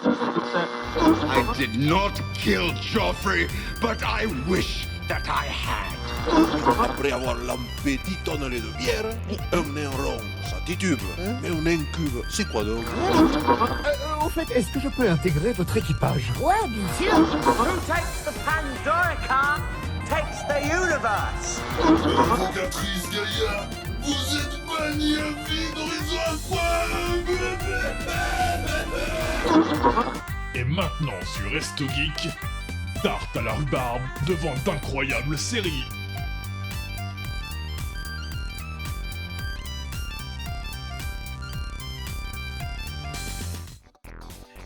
I did not kill Joffrey, but I wish that I had. Après avoir lampé 10 tonnes de bière, un nain rond, ça titube. Mais un incube, c'est quoi donc? Au fait, est-ce que je peux intégrer votre équipage? Ouais, bien sûr. Who takes the Pandora car takes the universe. Provocatrice Gaïa, vous êtes bannie à vie d'Horizon Incroyable. Et maintenant sur Resto Geek, tarte à la rhubarbe devant d'incroyables séries.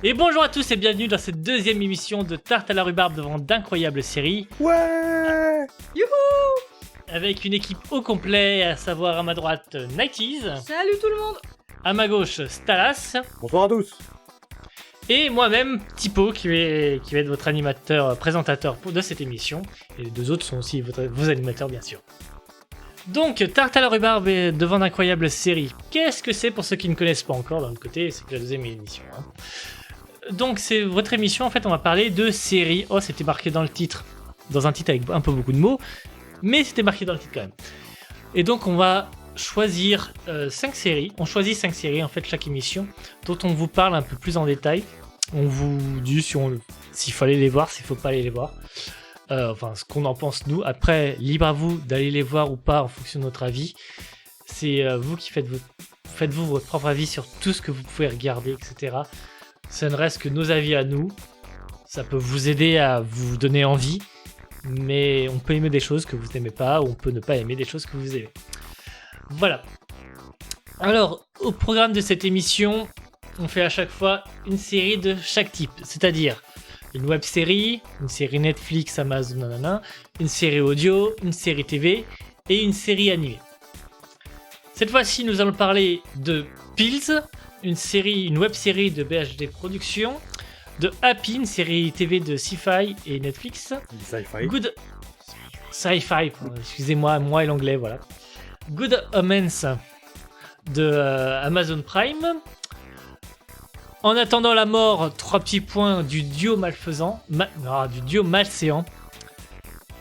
Et bonjour à tous et bienvenue dans cette deuxième émission de Tarte à la rhubarbe devant d'incroyables séries. Ouais! Avec une équipe au complet, à savoir à ma droite Nighties, Salut tout le monde. à ma gauche Stalas, Bonsoir à tous! et moi-même Tipo qui va être votre animateur, présentateur de cette émission. Et les deux autres sont aussi vos animateurs bien sûr. Donc Tarte à la rhubarbe devant d'incroyables séries. Qu'est-ce que c'est pour ceux qui ne connaissent pas encore? D'un autre côté, c'est que la deuxième émission. Donc c'est votre émission, en fait on va parler de séries. Oh, c'était marqué dans le titre, dans un titre avec un peu beaucoup de mots, mais c'était marqué dans le titre quand même. Et donc on va choisir 5 séries, on choisit 5 séries en fait chaque émission, dont on vous parle un peu plus en détail. On vous dit s'il faut aller les voir, s'il faut pas aller les voir, enfin ce qu'on en pense nous. Après, libre à vous d'aller les voir ou pas en fonction de notre avis. C'est vous qui faites-vous votre propre avis sur tout ce que vous pouvez regarder, etc. Ça ne reste que nos avis à nous. Ça peut vous aider à vous donner envie, mais on peut aimer des choses que vous n'aimez pas, ou on peut ne pas aimer des choses que vous aimez. Voilà. Alors, au programme de cette émission, on fait à chaque fois une série de chaque type, c'est-à-dire une web-série, une série Netflix, Amazon, nanana, une série audio, une série TV et une série animée. Cette fois-ci, nous allons parler de Pills, une web-série de BHD Productions, de Happy, une série TV de Sci-Fi et Netflix. Sci-Fi. Good Sci-Fi, excusez-moi, moi et l'anglais, voilà. Good Omens de Amazon Prime. En attendant la mort, 3 petits points du duo du duo malséant.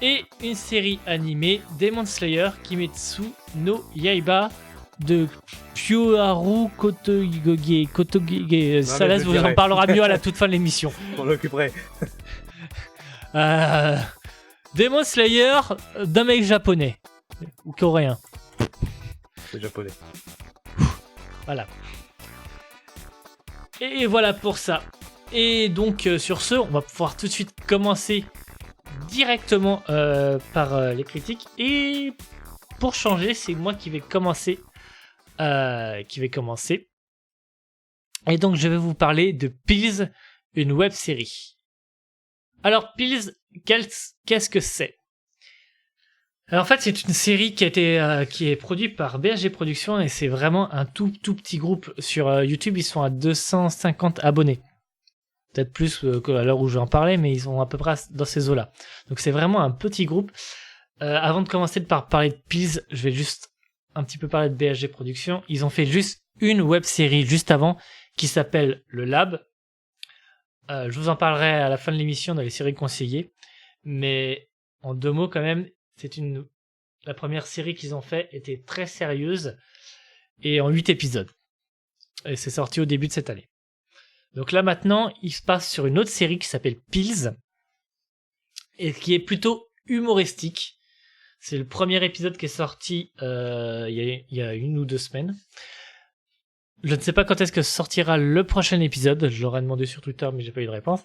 Et une série animée Demon Slayer Kimetsu no Yaiba de Kyoharu Kotoge. Salas vous en parlera mieux à la toute fin de l'émission. On l'occuperait. Demon Slayer d'un mec japonais ou coréen. C'est japonais. Voilà. Et voilà pour ça. Et donc sur ce, on va pouvoir tout de suite commencer directement par les critiques. Et pour changer, c'est moi qui vais commencer. Et donc je vais vous parler de Pills, une web série. Alors Pills, qu'est-ce que c'est? Alors en fait c'est une série qui est produite par BHG Productions et c'est vraiment un tout petit groupe sur YouTube. Ils sont à 250 abonnés, peut-être plus qu'à l'heure où je vais en parler, mais ils sont à peu près dans ces eaux là. Donc c'est vraiment un petit groupe. Avant de commencer par parler de Pills, je vais juste un petit peu parler de BHG Productions. Ils ont fait juste une web série juste avant qui s'appelle Le Lab. Je vous en parlerai à la fin de l'émission dans les séries conseillées, mais en 2 mots quand même. La première série qu'ils ont fait était très sérieuse et en 8 épisodes. Et c'est sorti au début de cette année. Donc là maintenant, il se passe sur une autre série qui s'appelle Pills et qui est plutôt humoristique. C'est le premier épisode qui est sorti il y a 1 ou 2 semaines. Je ne sais pas quand est-ce que sortira le prochain épisode. Je l'aurais demandé sur Twitter mais j'ai pas eu de réponse.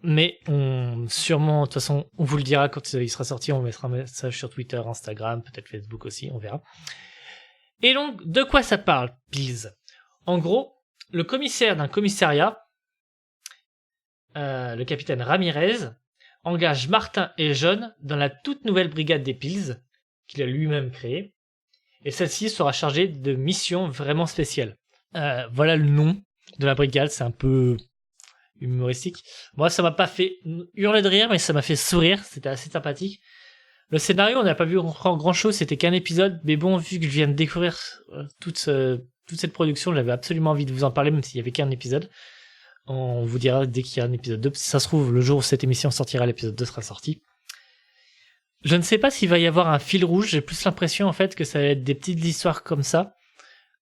Mais sûrement, de toute façon, on vous le dira quand il sera sorti, on mettra un message sur Twitter, Instagram, peut-être Facebook aussi, on verra. Et donc, de quoi ça parle, Pills? En gros, le commissaire d'un commissariat, le capitaine Ramirez, engage Martin et John dans la toute nouvelle brigade des Pills, qu'il a lui-même créée, et celle-ci sera chargée de missions vraiment spéciales. Voilà le nom de la brigade, c'est un peu humoristique. Moi, ça m'a pas fait hurler de rire, mais ça m'a fait sourire. C'était assez sympathique. Le scénario, on n'a pas vu grand chose. C'était qu'un épisode. Mais bon, vu que je viens de découvrir toute cette production, j'avais absolument envie de vous en parler, même s'il y avait qu'un épisode. On vous dira dès qu'il y a un épisode 2. Si ça se trouve, le jour où cette émission sortira, l'épisode 2 sera sorti. Je ne sais pas s'il va y avoir un fil rouge. J'ai plus l'impression, en fait, que ça va être des petites histoires comme ça.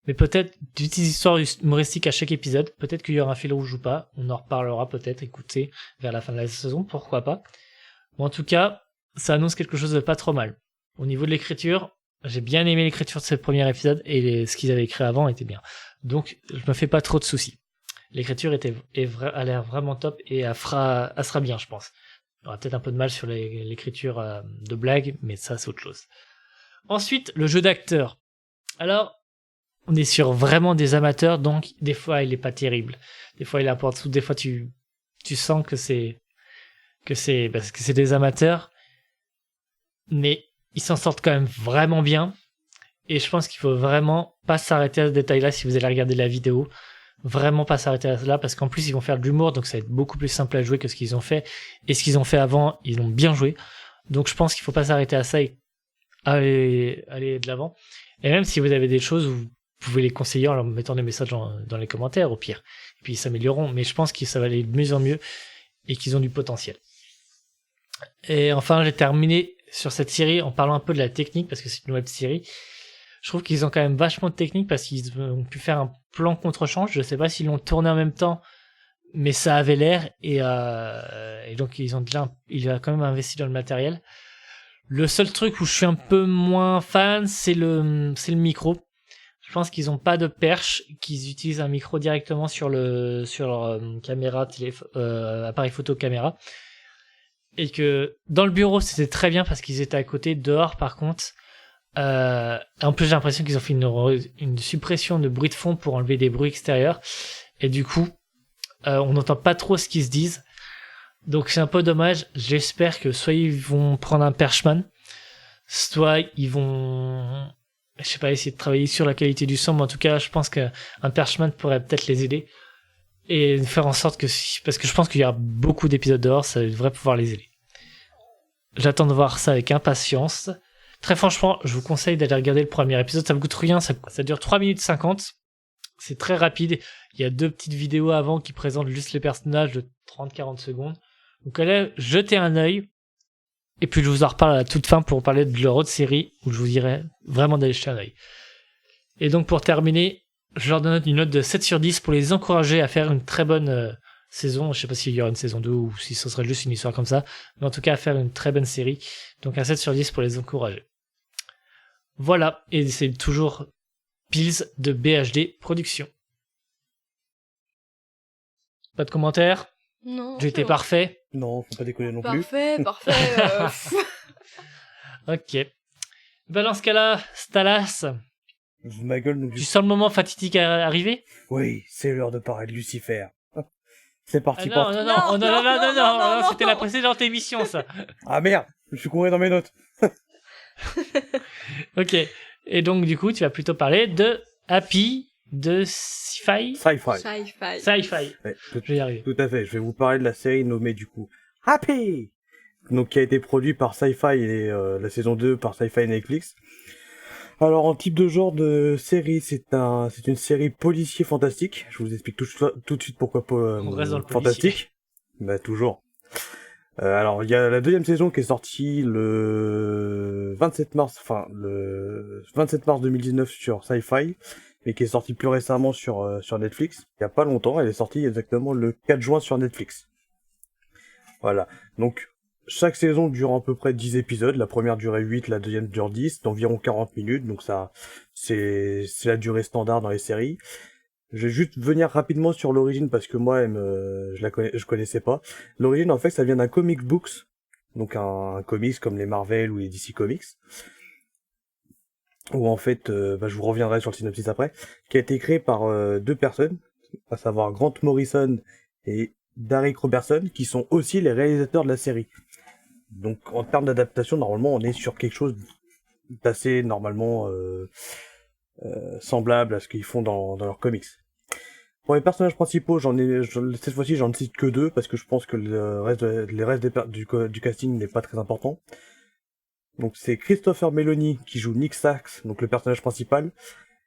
Mais peut-être des petites histoires humoristiques à chaque épisode. Peut-être qu'il y aura un fil rouge ou pas. On en reparlera peut-être, écoutez, vers la fin de la saison. Pourquoi pas. Bon, en tout cas, ça annonce quelque chose de pas trop mal. Au niveau de l'écriture, j'ai bien aimé l'écriture de ce premier épisode et ce qu'ils avaient écrit avant était bien. Donc, je me fais pas trop de soucis. L'écriture a l'air vraiment top et elle sera bien, je pense. Il y aura peut-être un peu de mal sur l'écriture de blagues, mais ça, c'est autre chose. Ensuite, le jeu d'acteur. Alors, on est sur vraiment des amateurs, donc des fois, il est pas terrible. Des fois, il est un peu en dessous. Des fois, tu sens que c'est des amateurs, mais ils s'en sortent quand même vraiment bien. Et je pense qu'il faut vraiment pas s'arrêter à ce détail-là si vous allez regarder la vidéo. Vraiment pas s'arrêter à cela, parce qu'en plus ils vont faire de l'humour, donc ça va être beaucoup plus simple à jouer que ce qu'ils ont fait. Et ce qu'ils ont fait avant, ils l'ont bien joué. Donc je pense qu'il faut pas s'arrêter à ça et aller de l'avant. Et même si vous avez des choses, vous pouvez les conseiller en leur mettant des messages dans les commentaires au pire. Et puis ils s'amélioreront. Mais je pense que ça va aller de mieux en mieux et qu'ils ont du potentiel. Et enfin, j'ai terminé sur cette série en parlant un peu de la technique, parce que c'est une web série. Je trouve qu'ils ont quand même vachement de technique parce qu'ils ont pu faire un plan contre-change. Je sais pas s'ils l'ont tourné en même temps, mais ça avait l'air et donc il a quand même investi dans le matériel. Le seul truc où je suis un peu moins fan, c'est le micro. Je pense qu'ils ont pas de perche, qu'ils utilisent un micro directement sur leur caméra, appareil photo caméra. Et que dans le bureau c'était très bien parce qu'ils étaient à côté. Dehors par contre, en plus j'ai l'impression qu'ils ont fait une suppression de bruit de fond pour enlever des bruits extérieurs. Et du coup, on n'entend pas trop ce qu'ils se disent. Donc c'est un peu dommage. J'espère que soit ils vont prendre un perchman, soit ils vont, je sais pas, essayer de travailler sur la qualité du son. Mais en tout cas, je pense qu'un perchman pourrait peut-être les aider. Et faire en sorte parce que je pense qu'il y a beaucoup d'épisodes dehors, ça devrait pouvoir les aider. J'attends de voir ça avec impatience. Très franchement, je vous conseille d'aller regarder le premier épisode, ça vous coûte rien, ça dure 3 minutes 50. C'est très rapide. Il y a 2 petites vidéos avant qui présentent juste les personnages de 30-40 secondes. Donc allez jeter un œil. Et puis je vous en reparle à la toute fin pour parler de leur autre série où je vous dirai vraiment d'aller jeter un œil. Et donc pour terminer, je leur donne une note de 7 sur 10 pour les encourager à faire une très bonne saison. Je sais pas s'il y aura une saison 2 ou si ce serait juste une histoire comme ça. Mais en tout cas, à faire une très bonne série. Donc un 7 sur 10 pour les encourager. Voilà. Et c'est toujours Pills de BHD Productions. Pas de commentaires? Non. J'ai été bon. parfait. Non, faut pas déconner non plus. Parfait. Ok. Ben dans ce cas-là, Stalas, Ma gueule nous tu sens le moment fatidique arriver? Oui, c'est l'heure de parler de Lucifer. C'est parti Non, pour... non, c'était la précédente émission, ça. Ah merde, je suis couru dans mes notes. Ok. Et donc, du coup, tu vas plutôt parler de Happy, de Sci-Fi. Sci-fi. Ouais, Je vais y arriver. tout à fait, je vais vous parler de la série nommée du coup Happy, donc qui a été produit par Sci-Fi et la saison 2 par Sci-Fi et Netflix. Alors en type de genre de série, c'est une série policier fantastique. Je vous explique tout de suite pourquoi On reste dans le policier. fantastique. Bah toujours. Alors il y a la 2e saison qui est sortie le 27 mars 2019 sur Sci-Fi, mais qui est sortie plus récemment sur Netflix. Il y a pas longtemps, elle est sortie exactement le 4 juin sur Netflix. Voilà. Donc chaque saison dure à peu près 10 épisodes. La première durait 8, la deuxième dure 10, d'environ 40 minutes. Donc ça, c'est la durée standard dans les séries. Je vais juste venir rapidement sur l'origine parce que moi, je connaissais pas. L'origine, en fait, ça vient d'un comic books. Donc un comics comme les Marvel ou les DC Comics. Où en fait, je vous reviendrai sur le synopsis après. Qui a été créé par 2 personnes, à savoir Grant Morrison et Derek Robertson, qui sont aussi les réalisateurs de la série. Donc en termes d'adaptation, normalement on est sur quelque chose d'assez normalement semblable à ce qu'ils font dans leurs comics. Pour les personnages principaux, cette fois-ci j'en cite que 2 parce que je pense que le reste du casting n'est pas très important. Donc c'est Christopher Meloni qui joue Nick Sachs, donc le personnage principal,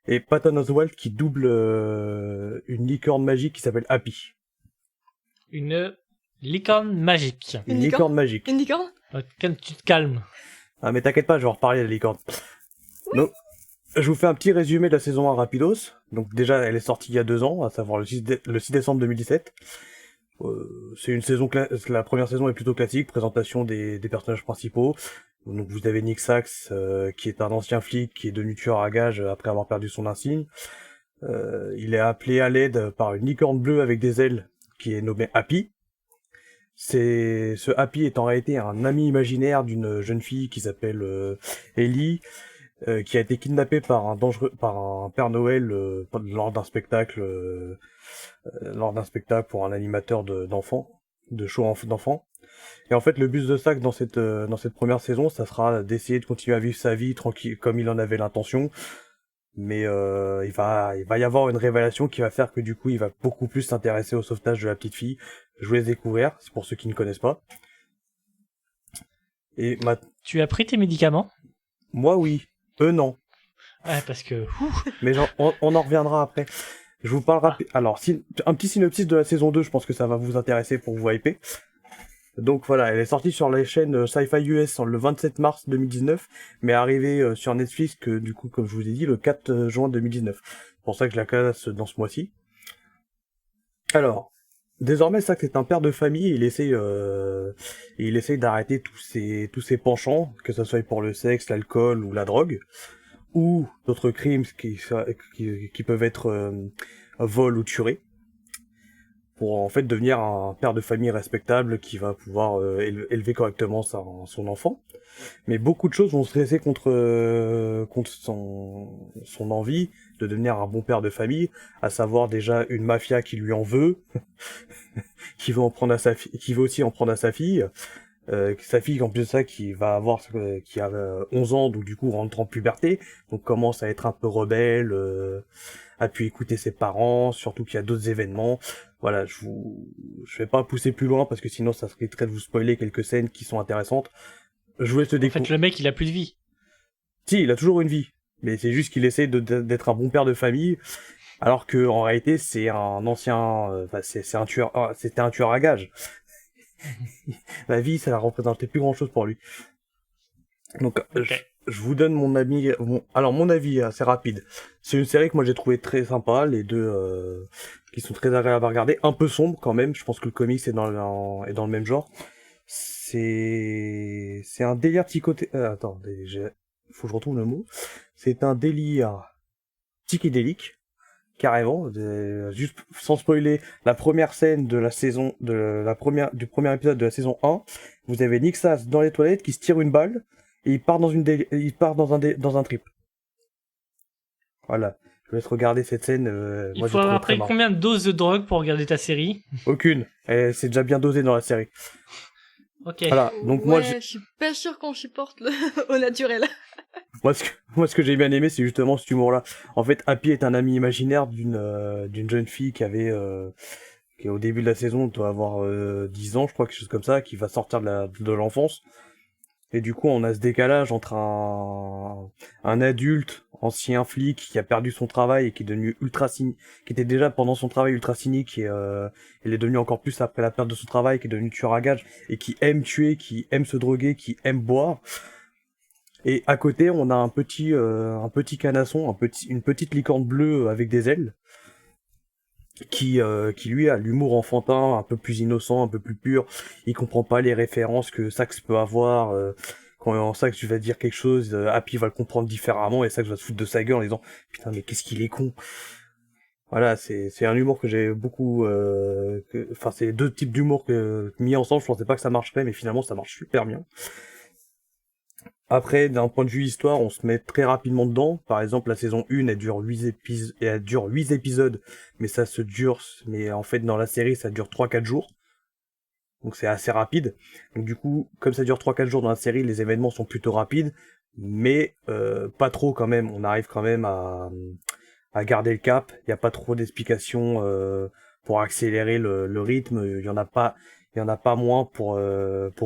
et Patton Oswalt qui double une licorne magique qui s'appelle Happy. Une licorne magique. Une licorne magique. Une licorne? Quand tu te calmes. Ah mais t'inquiète pas, je vais en reparler de la licorne. Donc, je vous fais un petit résumé de la saison 1 rapidos. Donc déjà, elle est sortie il y a 2 ans, à savoir le 6 décembre 2017. C'est une saison, la première saison est plutôt classique, présentation des personnages principaux. Donc vous avez Nick Sax, qui est un ancien flic, qui est devenu tueur à gages après avoir perdu son insigne. Il est appelé à l'aide par une licorne bleue avec des ailes, qui est nommée Happy. Ce Happy est en réalité un ami imaginaire d'une jeune fille qui s'appelle Ellie, qui a été kidnappée par un Père Noël lors d'un spectacle pour un animateur d'enfants, de show d'enfants. Et en fait, le but de Sax dans cette première saison, ça sera d'essayer de continuer à vivre sa vie tranquille comme il en avait l'intention. Mais il va y avoir une révélation qui va faire que du coup, il va beaucoup plus s'intéresser au sauvetage de la petite fille. Je vous laisse découvrir, c'est pour ceux qui ne connaissent pas. Et Tu as pris tes médicaments? Moi, oui. Eux, non. Ouais, parce que... Mais on en reviendra après. Je vous parle rapide. Alors, un petit synopsis de la saison 2, je pense que ça va vous intéresser pour vous hyper. Donc voilà, elle est sortie sur les chaînes Sci-Fi US le 27 mars 2019, mais est arrivée sur Netflix que du coup, comme je vous ai dit, le 4 juin 2019. C'est pour ça que je la classe dans ce mois-ci. Alors, désormais, Sax est un père de famille, il essaye d'arrêter tous ses penchants, que ce soit pour le sexe, l'alcool ou la drogue, ou d'autres crimes qui peuvent être vol ou tuerie, pour en fait devenir un père de famille respectable qui va pouvoir élever correctement son enfant. Mais beaucoup de choses vont se dresser contre son envie de devenir un bon père de famille, à savoir déjà une mafia qui lui en veut, qui veut aussi en prendre à sa fille. Sa fille en plus de ça qui a 11 ans, donc du coup rentre en puberté, donc commence à être un peu rebelle, a pu écouter ses parents, surtout qu'il y a d'autres événements. Voilà, je vais pas pousser plus loin parce que sinon ça serait très de vous spoiler quelques scènes qui sont intéressantes. Je vous laisse le découvrir. En fait, le mec, il a plus de vie. Si, il a toujours une vie, mais c'est juste qu'il essaie d'être un bon père de famille, alors que en réalité c'est un ancien, c'était un tueur à gages. La vie, ça ne représentait plus grand chose pour lui. Donc, okay. Je vous donne mon avis. Mon avis assez rapide. C'est une série que moi j'ai trouvé très sympa, les deux qui sont très agréables à regarder, un peu sombre quand même. Je pense que le comics est dans le même genre. C'est un délire psychoté. Attends, faut que je retrouve le mot. C'est un délire psychédélique. Carrément, juste sans spoiler, la première scène de la saison, du premier épisode de la saison 1, vous avez Nick Sass dans les toilettes qui se tire une balle, et il part dans un trip. Voilà. Je vous laisse regarder cette scène, il faut avoir pris combien de doses de drogue pour regarder ta série? Aucune. C'est déjà bien dosé dans la série. Ok. Voilà. Donc ouais, je suis pas sûr qu'on supporte au naturel. Moi, ce que j'ai bien aimé, c'est justement cet humour-là. En fait, Happy est un ami imaginaire d'une jeune fille qui au début de la saison doit avoir 10 ans, je crois, quelque chose comme ça, qui va sortir de l'enfance. Et du coup, on a ce décalage entre un adulte, ancien flic, qui a perdu son travail et qui est devenu qui était déjà pendant son travail ultra cynique, et il est devenu encore plus après la perte de son travail, qui est devenu tueur à gages, et qui aime tuer, qui aime se droguer, qui aime boire. Et à côté, on a un petit canasson, une petite licorne bleue avec des ailes, qui lui a l'humour enfantin, un peu plus innocent, un peu plus pur. Il comprend pas les références que Sax peut avoir. Quand Sax va dire quelque chose, Happy va le comprendre différemment, et Sax va se foutre de sa gueule en disant « Putain, mais qu'est-ce qu'il est con !» Voilà, c'est un humour que j'ai beaucoup... c'est deux types d'humour mis ensemble, je pensais pas que ça marcherait, mais finalement ça marche super bien. Après, d'un point de vue histoire, on se met très rapidement dedans. Par exemple, la saison 1, elle dure 8 épisodes, mais en fait, dans la série, ça dure 3-4 jours. Donc c'est assez rapide. Donc du coup, comme ça dure 3-4 jours dans la série, les événements sont plutôt rapides, mais pas trop quand même. On arrive quand même à garder le cap. Il n'y a pas trop d'explications pour accélérer le rythme. Il y en a pas moins pour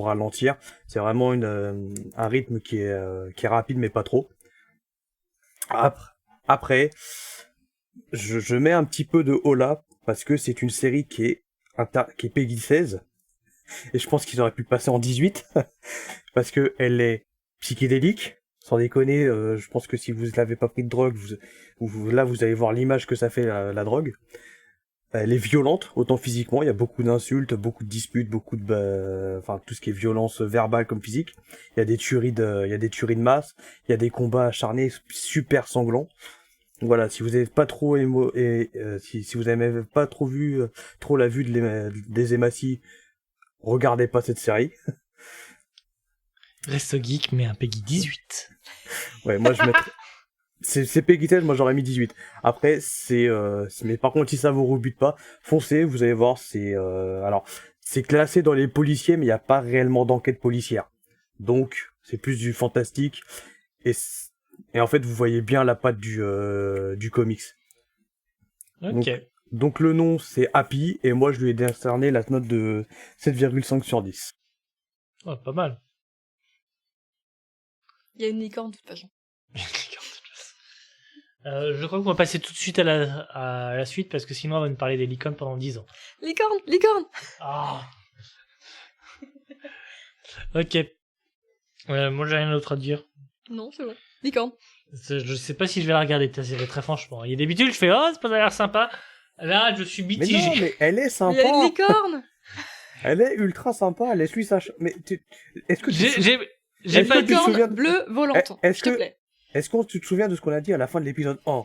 ralentir. C'est vraiment un rythme qui est rapide, mais pas trop. Après, je mets un petit peu de holà parce que c'est une série qui est qui est Peggy 16. Et je pense qu'ils auraient pu le passer en 18. Parce que elle est psychédélique. Sans déconner, je pense que si vous n'avez pas pris de drogue, là vous allez voir l'image que ça fait la drogue. Elle est violente, autant physiquement, il y a beaucoup d'insultes, beaucoup de disputes, beaucoup de, enfin, tout ce qui est violence verbale comme physique. Il y a des tueries de masse, il y a des combats acharnés super sanglants. Voilà, si vous n'avez pas trop si vous n'avez pas trop vu, trop la vue des hématies, regardez pas cette série. Resto Geek, mais un Peggy 18. Ouais, moi je mettrais... C'est Peggy 16, moi j'aurais mis 18. Après, mais par contre, si ça vous rebute pas, foncez, vous allez voir, alors, c'est classé dans les policiers, mais il n'y a pas réellement d'enquête policière. Donc, c'est plus du fantastique, et en fait, vous voyez bien la patte du comics. Ok. Donc le nom, c'est Happy, et moi je lui ai décerné la note de 7,5 sur 10. Oh, pas mal. Il y a une licorne de toute façon. Je crois qu'on va passer tout de suite à la suite parce que sinon on va nous parler des licornes pendant 10 ans. Licorne. Ah. Ok. Moi j'ai rien d'autre à dire. Non, c'est bon. Licorne. Je sais pas si je vais la regarder ta série, très franchement. Il y a des bitules, je fais oh, ça a l'air sympa. Là, je suis Mais mitigé. non, mais elle est Il sympa. y a une licorne. Elle est ultra sympa, elle essuie sa... Mais est-ce que J'ai Est-ce pas que tu te souviens Licorne bleue volante. Est-ce S'il te que- plaît. Est-ce que tu te souviens de ce qu'on a dit à la fin de l'épisode 1?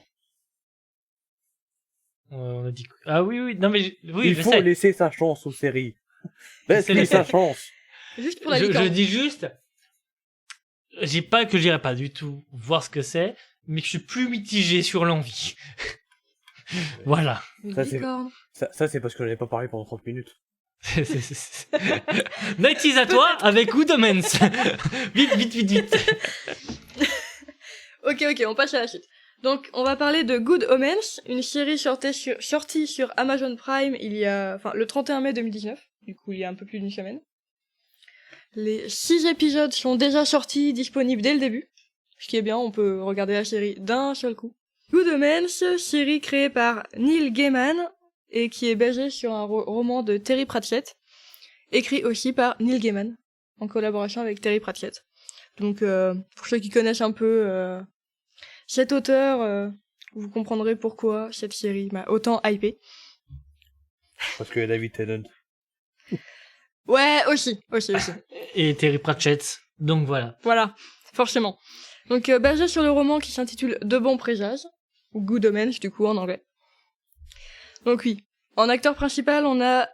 On a dit ah oui non mais oui Il je faut sais. laisser sa chance aux séries. Laisse-lui laisser. sa chance. Juste pour la Je licorne. dis juste, j'ai pas que j'irai pas du tout voir ce que c'est, mais que je suis plus mitigé sur l'envie. Voilà. Une Ça, c'est- licorne. Ça c'est parce que j'en ai pas parlé pendant 30 minutes. Nighties à toi avec Good Omens. Vite. Ok, on passe à la suite. Donc, on va parler de Good Omens, une série sortie sur Amazon Prime le 31 mai 2019. Du coup, il y a un peu plus d'une semaine. Les 6 épisodes sont déjà sortis, disponibles dès le début. Ce qui est bien, on peut regarder la série d'un seul coup. Good Omens, série créée par Neil Gaiman, et qui est basée sur un roman de Terry Pratchett, écrit aussi par Neil Gaiman, en collaboration avec Terry Pratchett. Donc, pour ceux qui connaissent un peu cet auteur, vous comprendrez pourquoi cette série m'a autant hypé. Parce que David Tennant. Ouais, aussi. Et Terry Pratchett. Donc voilà. Voilà, forcément. Donc, basé sur le roman qui s'intitule De bons présages, ou Good Omens, du coup, en anglais. Donc oui, en acteur principal, on a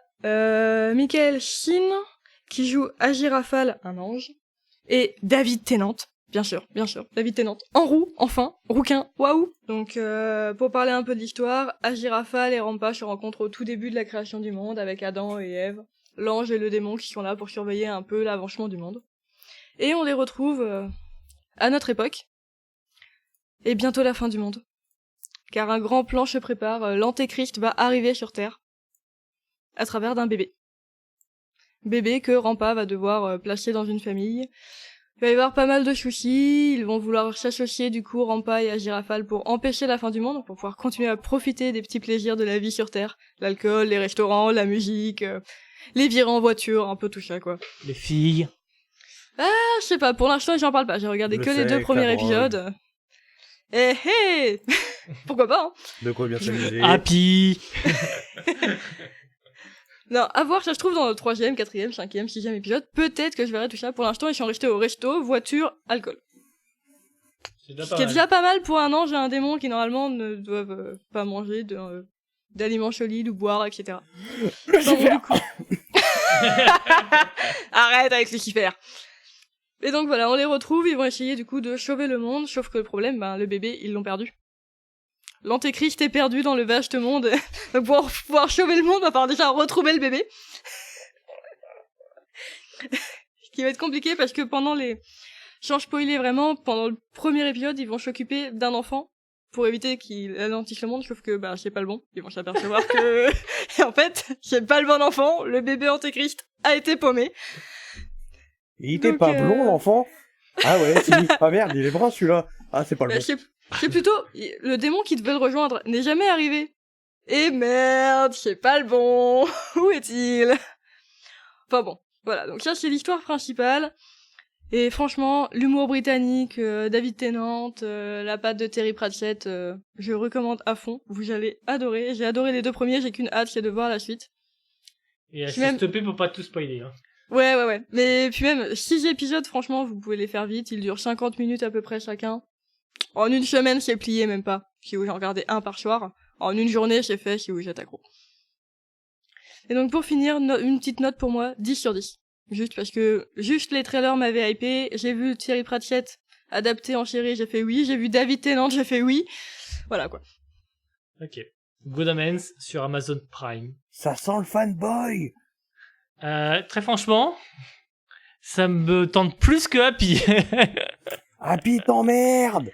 Michael Sheen, qui joue Aziraphale, un ange, et David Tennant, bien sûr, David Tennant, en roux, enfin, rouquin, waouh. Donc, pour parler un peu de l'histoire, Aziraphale et Rampa se rencontrent au tout début de la création du monde, avec Adam et Ève, l'ange et le démon qui sont là pour surveiller un peu l'avancement du monde. Et on les retrouve à notre époque, et bientôt la fin du monde. Car un grand plan se prépare, l'Antéchrist va arriver sur Terre, à travers d'un bébé. Bébé que Rampa va devoir placer dans une famille. Il va y avoir pas mal de soucis, ils vont vouloir s'associer du coup, Rampa et Aziraphale, pour empêcher la fin du monde, pour pouvoir continuer à profiter des petits plaisirs de la vie sur Terre. L'alcool, les restaurants, la musique, les virées en voiture, un peu tout ça quoi. Les filles. Ah, je sais pas, pour l'instant j'en parle pas, j'ai regardé Le que les 2 sexe, premiers la drogue. épisodes. Eh hé pourquoi pas, hein. De quoi bien s'amuser. Happy. Non, à voir, ça se trouve dans le 3e, 4e, 5e, 6e épisode. Peut-être que je verrai tout ça. Pour l'instant, ils sont restés au resto, voiture, alcool. C'est déjà Ce qui est déjà pas mal pour un ange et un démon qui, normalement, ne doivent pas manger d'aliments solides ou boire, etc. Enfin, bon, du coup. Arrête avec Lucifer. Et donc voilà, on les retrouve, ils vont essayer du coup de sauver le monde, sauf que le problème, le bébé, ils l'ont perdu. L'Antéchrist est perdu dans le vaste monde. Donc pour pouvoir sauver le monde, on va falloir déjà retrouver le bébé. Ce qui va être compliqué parce que pendant les... Sans spoiler vraiment, pendant le premier épisode, ils vont s'occuper d'un enfant pour éviter qu'il anéantisse le monde, sauf que c'est pas le bon. Ils vont s'apercevoir que... Et en fait, c'est pas le bon enfant, le bébé Antéchrist a été paumé. Il était Donc, pas blond, l'enfant? Ah ouais, si. Ah merde, il est brun, celui-là. Ah, c'est pas le bon. C'est plutôt... Le démon qui devait le rejoindre n'est jamais arrivé. Et merde, c'est pas le bon. Où est-il? Enfin bon, voilà. Donc ça, c'est l'histoire principale. Et franchement, l'humour britannique, David Tennant, la patte de Terry Pratchett, je recommande à fond. Vous allez adorer. J'ai adoré les 2 premiers, j'ai qu'une hâte, c'est de voir la suite. Et Puis c'est même- stoppé pour pas tout spoiler. Hein. Ouais. Mais puis même, 6 épisodes, franchement, vous pouvez les faire vite. Ils durent 50 minutes à peu près chacun. En une semaine, c'est plié, même pas. Si vous en regardez un par soir. En une journée, c'est fait si vous êtes accro. Et donc pour finir, une petite note pour moi, 10 sur 10. Juste parce que, juste les trailers m'avaient hypé, j'ai vu Terry Pratchett adapté en série, j'ai fait oui, j'ai vu David Tennant, j'ai fait oui. Voilà quoi. Ok. Good Omens sur Amazon Prime. Ça sent le fanboy. Très franchement, ça me tente plus que Happy. Happy t'emmerde.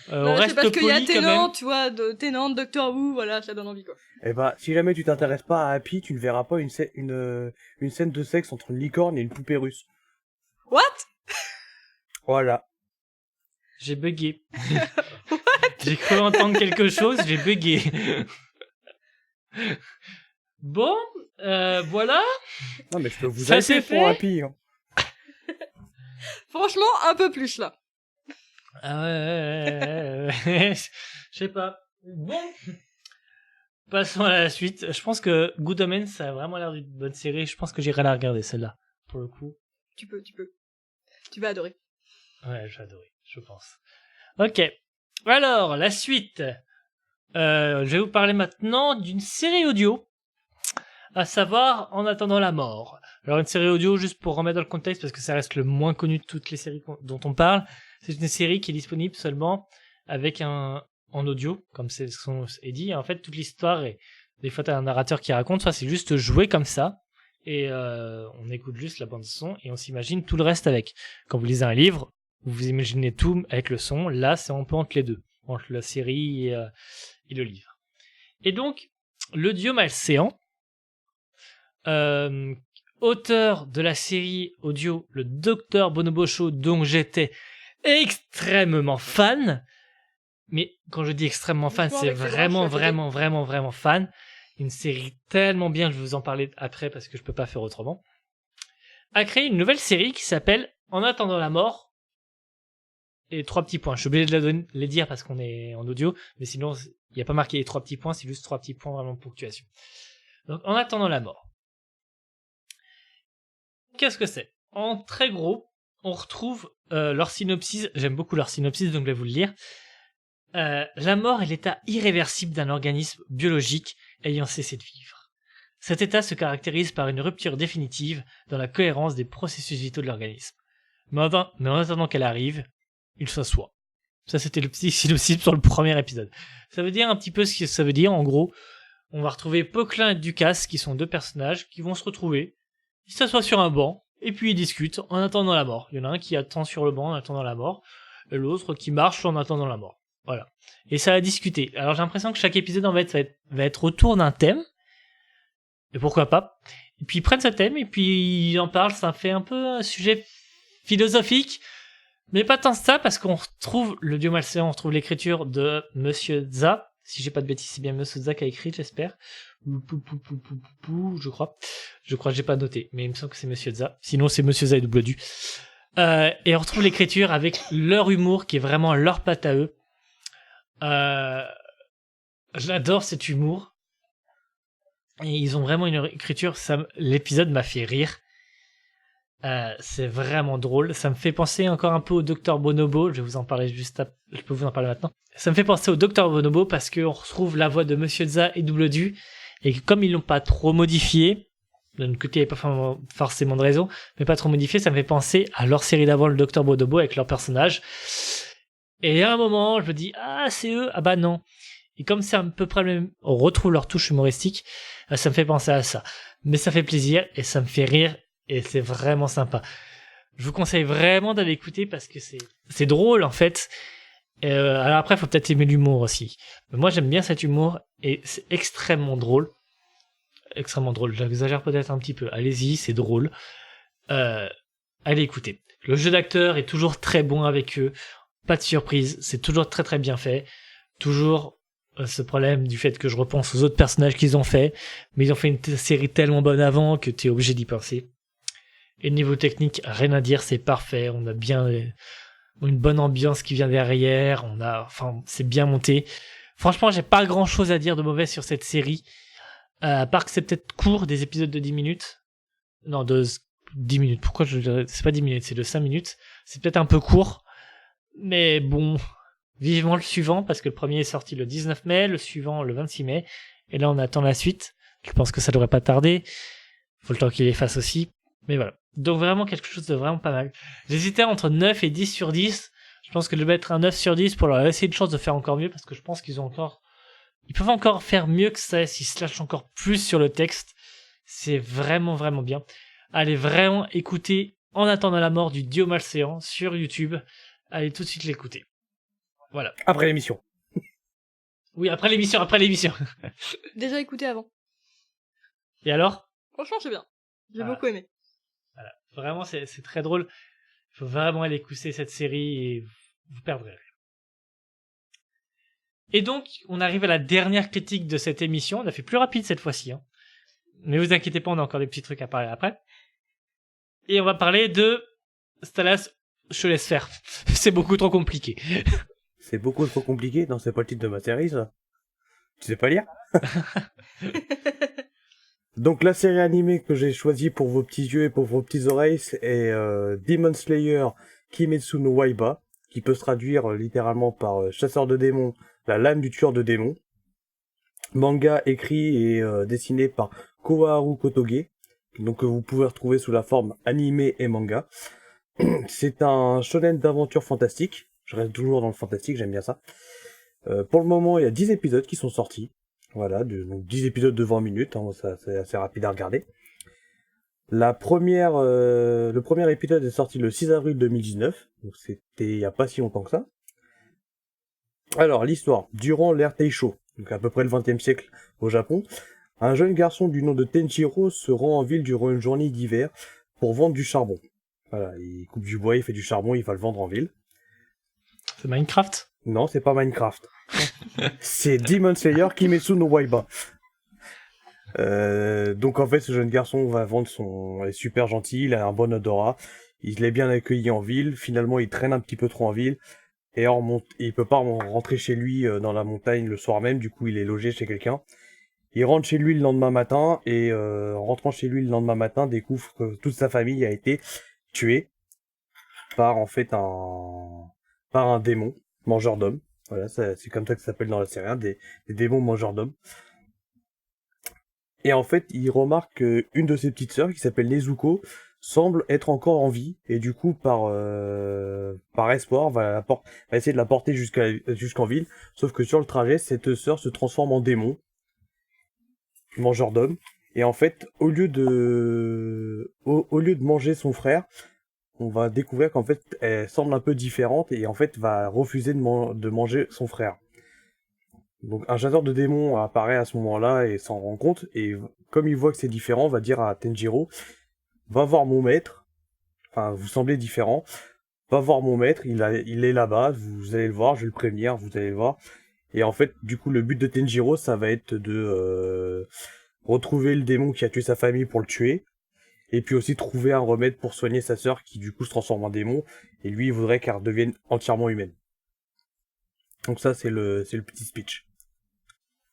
On Non, c'est reste parce qu'il y a poli quand Tennant, même. tu vois, Tennant, Doctor Who, voilà, ça donne envie quoi. Eh ben, si jamais tu t'intéresses pas à Happy, tu ne verras pas une scène de sexe entre une licorne et une poupée russe. What? Voilà. J'ai bugué. J'ai cru entendre quelque chose, j'ai bugué. Bon, voilà. Non, mais je peux vous Ça, aider c'est pour fait Happy. Hein. Franchement, un peu plus là. Ah ouais. Je sais pas. Bon. Passons à la suite. Je pense que Good Omens, ça a vraiment l'air d'une bonne série. Je pense que j'irai la regarder, celle-là. Pour le coup. Tu peux. Tu vas adorer. Ouais, j'ai adoré, je pense. Ok. Alors, la suite. Je vais vous parler maintenant d'une série audio. À savoir, En attendant la mort. Alors, une série audio, juste pour remettre dans le contexte, parce que ça reste le moins connu de toutes les séries dont on parle. C'est une série qui est disponible seulement avec en audio, comme c'est ce qu'on est dit. Et en fait, toute l'histoire est, des fois t'as un narrateur qui raconte, soit c'est juste joué comme ça, et on écoute juste la bande son, et on s'imagine tout le reste avec. Quand vous lisez un livre, vous vous imaginez tout avec le son. Là, c'est un peu entre les deux, entre la série et le livre. Et donc, le dieu Malséant, auteur de la série audio Le Docteur Bonobo Show, dont j'étais extrêmement fan. Mais quand je dis extrêmement fan, c'est vraiment fan. Une série tellement bien, je vais vous en parler après parce que je peux pas faire autrement. A créé une nouvelle série qui s'appelle En attendant la mort. Et 3 petits points. Je suis obligé de les dire parce qu'on est en audio, mais sinon il n'y a pas marqué les 3 petits points, c'est juste 3 petits points vraiment de ponctuation. Donc En attendant la mort. Qu'est-ce que c'est? En très gros, on retrouve leur synopsis. J'aime beaucoup leur synopsis, donc je vais vous le lire. La mort est l'état irréversible d'un organisme biologique ayant cessé de vivre. Cet état se caractérise par une rupture définitive dans la cohérence des processus vitaux de l'organisme. Mais en attendant qu'elle arrive, il s'assoit. Ça, c'était le petit synopsis sur le premier épisode. Ça veut dire un petit peu ce que ça veut dire. En gros, on va retrouver Poquelin et Ducasse, qui sont 2 personnages, qui vont se retrouver. Ils s'assoient sur un banc, et puis ils discutent en attendant la mort. Il y en a un qui attend sur le banc en attendant la mort, et l'autre qui marche en attendant la mort. Voilà. Et ça va discuter. Alors j'ai l'impression que chaque épisode en fait va être autour d'un thème. Et pourquoi pas. Et puis ils prennent ce thème et puis ils en parlent. Ça fait un peu un sujet philosophique. Mais pas tant ça parce qu'on retrouve le dieu Malséant, on retrouve l'écriture de Monsieur Za. Si j'ai pas de bêtises, c'est bien Monsieur Za qui a écrit, j'espère. Je crois. Je crois que j'ai pas noté. Mais il me semble que c'est Monsieur Za. Sinon c'est Monsieur Za et double du. Et on retrouve l'écriture avec leur humour qui est vraiment leur patte à eux. J'adore cet humour et ils ont vraiment une écriture, l'épisode m'a fait rire. C'est vraiment drôle, ça me fait penser encore un peu au Docteur Bonobo. Je vais vous en parler je peux vous en parler maintenant. Ça me fait penser au Docteur Bonobo parce qu'on retrouve la voix de Monsieur Za et Double Du, et comme ils l'ont pas trop modifié, d'un côté il n'y a pas forcément de raison, mais pas trop modifié, ça me fait penser à leur série d'avant, le Docteur Bonobo, avec leur personnage. Et à un moment, je me dis, ah, c'est eux, ah bah non. Et comme c'est à peu près le même, on retrouve leur touche humoristique, ça me fait penser à ça. Mais ça fait plaisir, et ça me fait rire, et c'est vraiment sympa. Je vous conseille vraiment d'aller écouter parce que c'est drôle, en fait. Alors après, il faut peut-être aimer l'humour aussi. Mais moi, j'aime bien cet humour, et c'est extrêmement drôle. Extrêmement drôle, j'exagère peut-être un petit peu. Allez-y, c'est drôle. Allez écouter. Le jeu d'acteur est toujours très bon avec eux. Pas de surprise, c'est toujours très très bien fait. Toujours ce problème du fait que je repense aux autres personnages qu'ils ont fait, mais ils ont fait une série tellement bonne avant que t'es obligé d'y penser. Et niveau technique, rien à dire, c'est parfait. On a bien une bonne ambiance qui vient derrière. C'est bien monté. Franchement, j'ai pas grand chose à dire de mauvais sur cette série. À part que c'est peut-être court, des épisodes de 10 minutes. Non, de 10 minutes. Pourquoi je dirais, c'est pas 10 minutes, c'est de 5 minutes. C'est peut-être un peu court. Mais bon, vivement le suivant, parce que le premier est sorti le 19 mai, le suivant le 26 mai. Et là, on attend la suite. Je pense que ça devrait pas tarder. Faut le temps qu'il les fasse aussi. Mais voilà. Donc vraiment quelque chose de vraiment pas mal. J'hésitais entre 9 et 10 sur 10. Je pense que je vais mettre un 9 sur 10 pour leur laisser une chance de faire encore mieux, parce que je pense qu'ils peuvent encore faire mieux que ça s'ils se lâchent encore plus sur le texte. C'est vraiment vraiment bien. Allez vraiment écouter En attendant la mort du dieu malséant sur YouTube. Allez tout de suite l'écouter. Voilà. Après l'émission. Oui, après l'émission. Déjà écouté avant. Et alors? Franchement, c'est bien. J'ai Voilà. beaucoup aimé. Voilà. Vraiment, c'est très drôle. Il faut vraiment aller écouter cette série et vous perdrez rien. Et donc, on arrive à la dernière critique de cette émission. On a fait plus rapide cette fois-ci. Hein. Mais vous inquiétez pas, on a encore des petits trucs à parler après. Et on va parler de Stalas, je laisse faire. C'est beaucoup trop compliqué. C'est beaucoup trop compliqué. Non, c'est pas le titre de ma série, ça. Tu sais pas lire? Donc la série animée que j'ai choisie pour vos petits yeux et pour vos petites oreilles est Demon Slayer Kimetsu no Waiba, qui peut se traduire littéralement par chasseur de démons, la lame du tueur de démons. Manga écrit et dessiné par Koharu Kotoge, donc que vous pouvez retrouver sous la forme animé et manga. C'est un shonen d'aventure fantastique. Je reste toujours dans le fantastique, j'aime bien ça. Pour le moment, il y a 10 épisodes qui sont sortis. Voilà, donc 10 épisodes de 20 minutes, hein, ça, c'est assez rapide à regarder. Le premier épisode est sorti le 6 avril 2019, donc c'était il y a pas si longtemps que ça. Alors, l'histoire. Durant l'ère Taisho, donc à peu près le 20e siècle au Japon, un jeune garçon du nom de Tenjiro se rend en ville durant une journée d'hiver pour vendre du charbon. Voilà, il coupe du bois, il fait du charbon, il va le vendre en ville. C'est Minecraft? Non, c'est pas Minecraft. C'est Demon Slayer Kimetsu no Waiba. Donc en fait, ce jeune garçon va vendre il est super gentil, il a un bon odorat, il est bien accueilli en ville, finalement il traîne un petit peu trop en ville, et il peut pas rentrer chez lui dans la montagne le soir même, du coup il est logé chez quelqu'un. Il rentre chez lui le lendemain matin, et en rentrant chez lui le lendemain matin, découvre que toute sa famille a été tuée par en fait par un démon, mangeur d'hommes. Voilà, c'est comme ça que ça s'appelle dans la série, hein, des démons mangeurs d'hommes. Et en fait, il remarque qu'une de ses petites sœurs, qui s'appelle Nezuko, semble être encore en vie, et du coup, par espoir, va essayer de la porter jusqu'en ville, sauf que sur le trajet, cette sœur se transforme en démon, mangeur d'hommes, et en fait, au lieu de manger son frère, on va découvrir qu'en fait, elle semble un peu différente, et en fait, va refuser de manger son frère. Donc un chasseur de démons apparaît à ce moment-là et s'en rend compte, et comme il voit que c'est différent, va dire à Tenjiro, va voir mon maître, enfin vous semblez différent, va voir mon maître, il est là-bas, vous allez le voir, je vais le prévenir, vous allez le voir. Et en fait, du coup, le but de Tenjiro, ça va être de retrouver le démon qui a tué sa famille pour le tuer, et puis aussi trouver un remède pour soigner sa sœur qui du coup se transforme en démon, et lui il voudrait qu'elle redevienne entièrement humaine. Donc ça c'est le petit speech.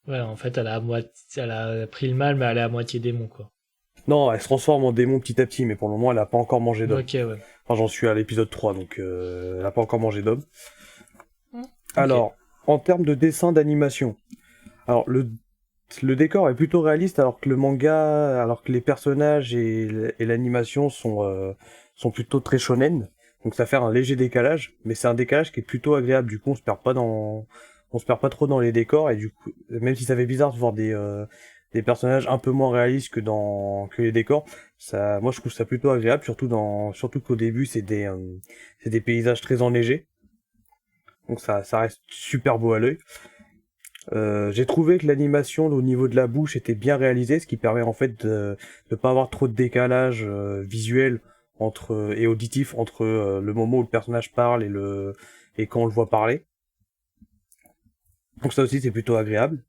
Ouais, en fait, elle a pris le mal, mais elle est à moitié démon, quoi. Non, elle se transforme en démon petit à petit, mais pour le moment elle a pas encore mangé d'homme. Ok, ouais. Enfin j'en suis à l'épisode 3, donc elle a pas encore mangé d'homme. Okay. Alors, en termes de dessin d'animation, alors le décor est plutôt réaliste, alors que le manga, alors que les personnages et l'animation sont plutôt très shonen. Donc ça fait un léger décalage, mais c'est un décalage qui est plutôt agréable. Du coup, on se perd pas trop dans les décors, et du coup, même si ça fait bizarre de voir des personnages un peu moins réalistes que les décors, moi je trouve ça plutôt agréable, surtout qu'au début c'est des paysages très enneigés. Donc ça reste super beau à l'œil. J'ai trouvé que l'animation au niveau de la bouche était bien réalisée, ce qui permet en fait de pas avoir trop de décalage visuel et auditif entre le moment où le personnage parle et quand on le voit parler. Donc ça aussi c'est plutôt agréable.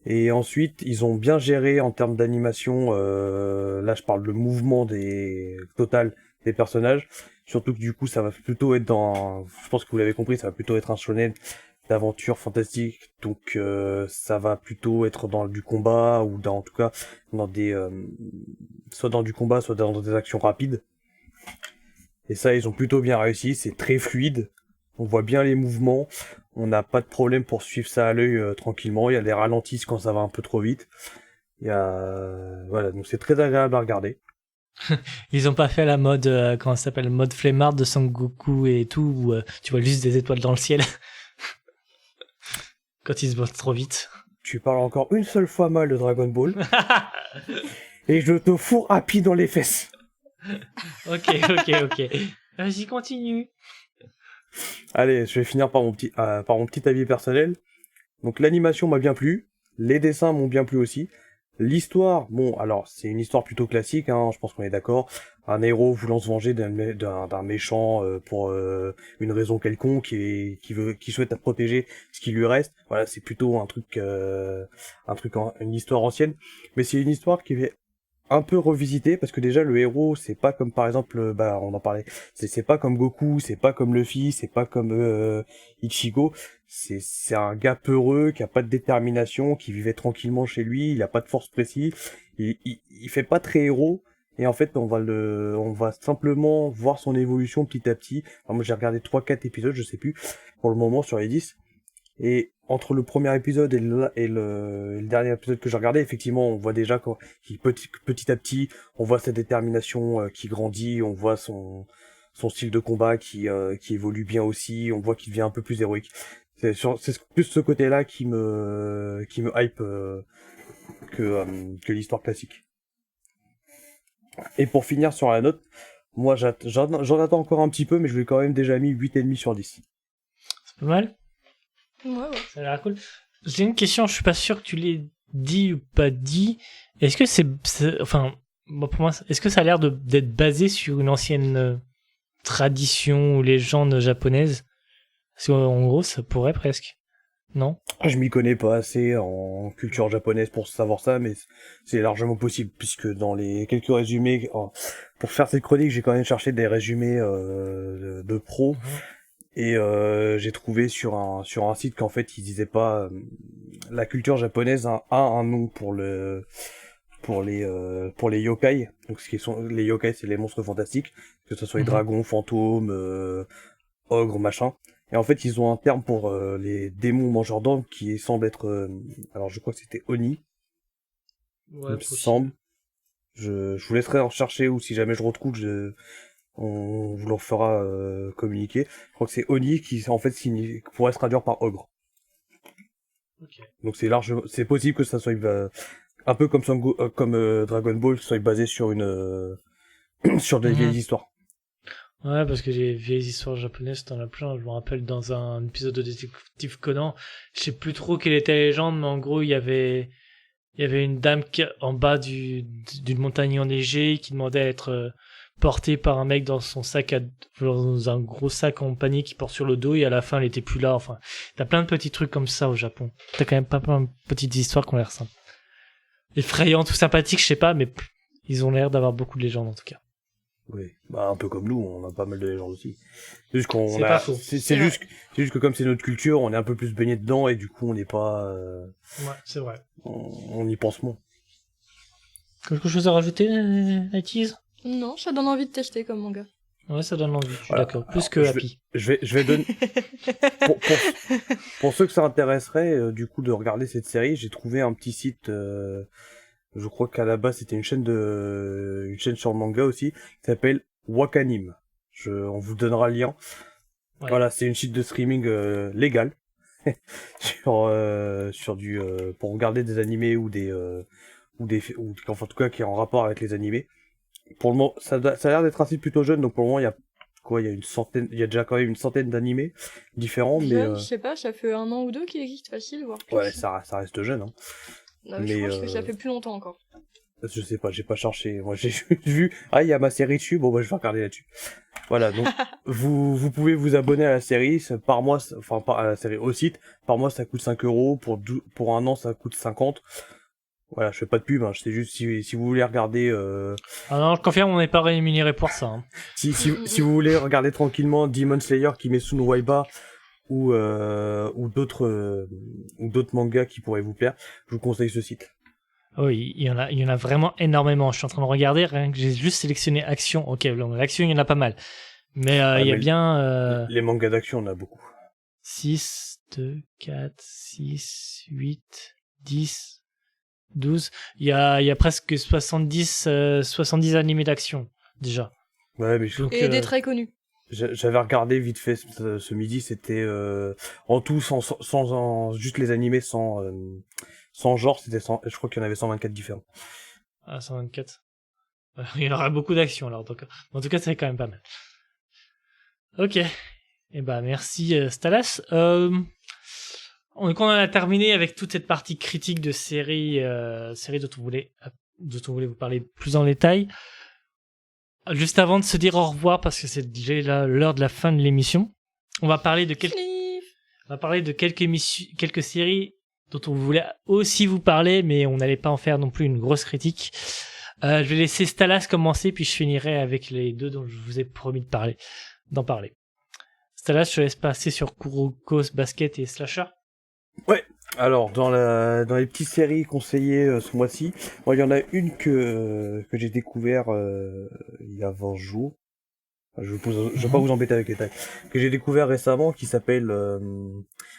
Et ensuite ils ont bien géré en termes d'animation, là je parle de mouvement total des personnages, surtout que du coup ça va plutôt être je pense que vous l'avez compris, ça va plutôt être un shonen d'aventure fantastique, donc ça va plutôt être dans du combat ou en tout cas dans soit dans du combat, soit dans des actions rapides. Et ça, ils ont plutôt bien réussi, c'est très fluide, on voit bien les mouvements, on n'a pas de problème pour suivre ça à l'œil tranquillement, il y a des ralentisses quand ça va un peu trop vite. Voilà, donc c'est très agréable à regarder. Ils ont pas fait la mode, comment ça s'appelle, mode flemmard de Sangoku et tout, où tu vois juste des étoiles dans le ciel. Quand ils se battent trop vite. Tu parles encore une seule fois mal de Dragon Ball, et je te fous rapide dans les fesses. Ok. Vas-y, continue. Allez, je vais finir par mon petit avis personnel. Donc l'animation m'a bien plu, les dessins m'ont bien plu aussi. L'histoire, bon, alors c'est une histoire plutôt classique, hein, je pense qu'on est d'accord. Un héros voulant se venger d'un méchant pour une raison quelconque et qui souhaite protéger ce qui lui reste. Voilà, c'est plutôt une histoire ancienne, mais c'est une histoire qui est un peu revisité parce que déjà le héros c'est pas comme par exemple on en parlait, c'est pas comme Goku, c'est pas comme Luffy, c'est pas comme Ichigo, c'est un gars peureux qui a pas de détermination, qui vivait tranquillement chez lui, il a pas de force précise, il fait pas très héros et en fait on va simplement voir son évolution petit à petit. Enfin, moi j'ai regardé 3-4 épisodes, je sais plus pour le moment sur les 10. Et entre le premier épisode et le dernier épisode que j'ai regardé, effectivement, on voit déjà petit à petit, on voit sa détermination qui grandit, on voit son style de combat qui évolue bien aussi, on voit qu'il devient un peu plus héroïque. C'est plus ce côté-là qui me hype que l'histoire classique. Et pour finir sur la note, moi j'en attends encore un petit peu, mais je lui ai quand même déjà mis 8,5 sur 10. C'est pas mal. Ouais. Ça a l'air cool. J'ai une question, je suis pas sûr que tu l'aies dit ou pas dit. Est-ce que enfin, pour moi, est-ce que ça a l'air d'être basé sur une ancienne tradition ou légende japonaise? Parce qu'en gros, ça pourrait presque. Non? Je m'y connais pas assez en culture japonaise pour savoir ça, mais c'est largement possible, puisque dans les quelques résumés, pour faire cette chronique, j'ai quand même cherché des résumés de pros. Et j'ai trouvé sur un site qu'en fait ils disaient pas la culture japonaise a un nom pour les yokai. Donc les yokai, c'est les monstres fantastiques, que ce soit les dragons, fantômes, ogres, machin. Et en fait ils ont un terme pour les démons mangeurs d'hommes qui semble être alors je crois que c'était Oni. Ouais, il me semble. Je vous laisserai en rechercher, ou si jamais je retrouve on vous le fera communiquer. Je crois que c'est Oni qui en fait pourrait se traduire par ogre. Okay. Donc c'est possible que ça soit un peu comme Dragon Ball, soit basé sur sur des vieilles histoires. Ouais, parce que les vieilles histoires japonaises, t'en as plein. Je me rappelle dans un épisode de Détective Conan, je sais plus trop quelle était la légende, mais en gros il y avait une dame en bas d'une montagne enneigée qui demandait à être portée par un mec dans un gros sac en panier qui porte sur le dos, et à la fin elle était plus là. Enfin, t'as plein de petits trucs comme ça au Japon. T'as quand même pas plein de petites histoires qui ont l'air simples, effrayantes ou sympathiques, je sais pas, mais ils ont l'air d'avoir beaucoup de légendes en tout cas. Oui, un peu comme nous, on a pas mal de légendes aussi. C'est juste que comme c'est notre culture, on est un peu plus baigné dedans et du coup on n'est pas. Ouais, c'est vrai. On y pense moins. Quelque chose à rajouter, Nighties? Non, ça donne envie de tester comme manga. Ouais, ça donne envie, je suis voilà. d'accord. Plus que Happy. Je vais donner... pour ceux que ça intéresserait, du coup, de regarder cette série, j'ai trouvé un petit site, je crois qu'à la base, c'était une chaîne sur le manga aussi, qui s'appelle Wakanim. On vous donnera le lien. Ouais. Voilà, c'est une site de streaming légale. pour regarder des animés ou en tout cas qui est en rapport avec les animés. Pour le moment, ça a l'air d'être un site plutôt jeune, donc pour le moment, il y a déjà quand même une centaine d'animés différents, jeune, je sais pas, ça fait 1 an ou 2 qu'il existe, facile, voire plus. Ouais, ça reste jeune, hein. Non, mais je pense que ça fait plus longtemps encore. Je sais pas, j'ai pas cherché. Moi, j'ai juste vu, ah, il y a ma série dessus, bon, bah, je vais regarder là-dessus. Voilà, donc, vous pouvez vous abonner à la série, par mois, enfin, à la série, au site. Par mois, ça coûte 5 euros. Pour un an, ça coûte 50. Voilà, je fais pas de pub, hein, c'est juste si vous voulez regarder, Ah non, je confirme, on n'est pas rémunéré pour ça. Hein. si vous voulez regarder tranquillement Demon Slayer, Kimetsu no Yaiba, ou d'autres mangas qui pourraient vous plaire, je vous conseille ce site. Oui, il y en a vraiment énormément. Je suis en train de regarder, rien que j'ai juste sélectionné Action. Ok, donc l'action, il y en a pas mal. Mais il y a mais bien les mangas d'action, on a beaucoup. 6, 2, 4, 6, 8, 10, 12. Il y a presque 70 animés d'action, déjà. Ouais, mais Et des très connus. j'avais regardé vite fait ce midi, c'était en tout juste les animés sans genre, je crois qu'il y en avait 124 différents. Ah, 124. Il y aura beaucoup d'action alors. Donc, en tout cas, c'est quand même pas mal. Ok. Eh ben, merci Stalas. Donc on a terminé avec toute cette partie critique de série dont on voulait vous parler plus en détail. Juste avant de se dire au revoir, parce que c'est déjà l'heure de la fin de l'émission, on va parler de quelques séries dont on voulait aussi vous parler, mais on n'allait pas en faire non plus une grosse critique. Je vais laisser Stalas commencer, puis je finirai avec les deux dont je vous ai promis d'en parler. Stalas, je te laisse passer sur Kuroko's Basket et Slasher. Ouais. Alors dans les petites séries conseillées ce mois-ci, moi il y en a une que j'ai découvert il y a 20 jours. Je vais pas vous embêter avec les détails. Que j'ai découvert récemment, qui s'appelle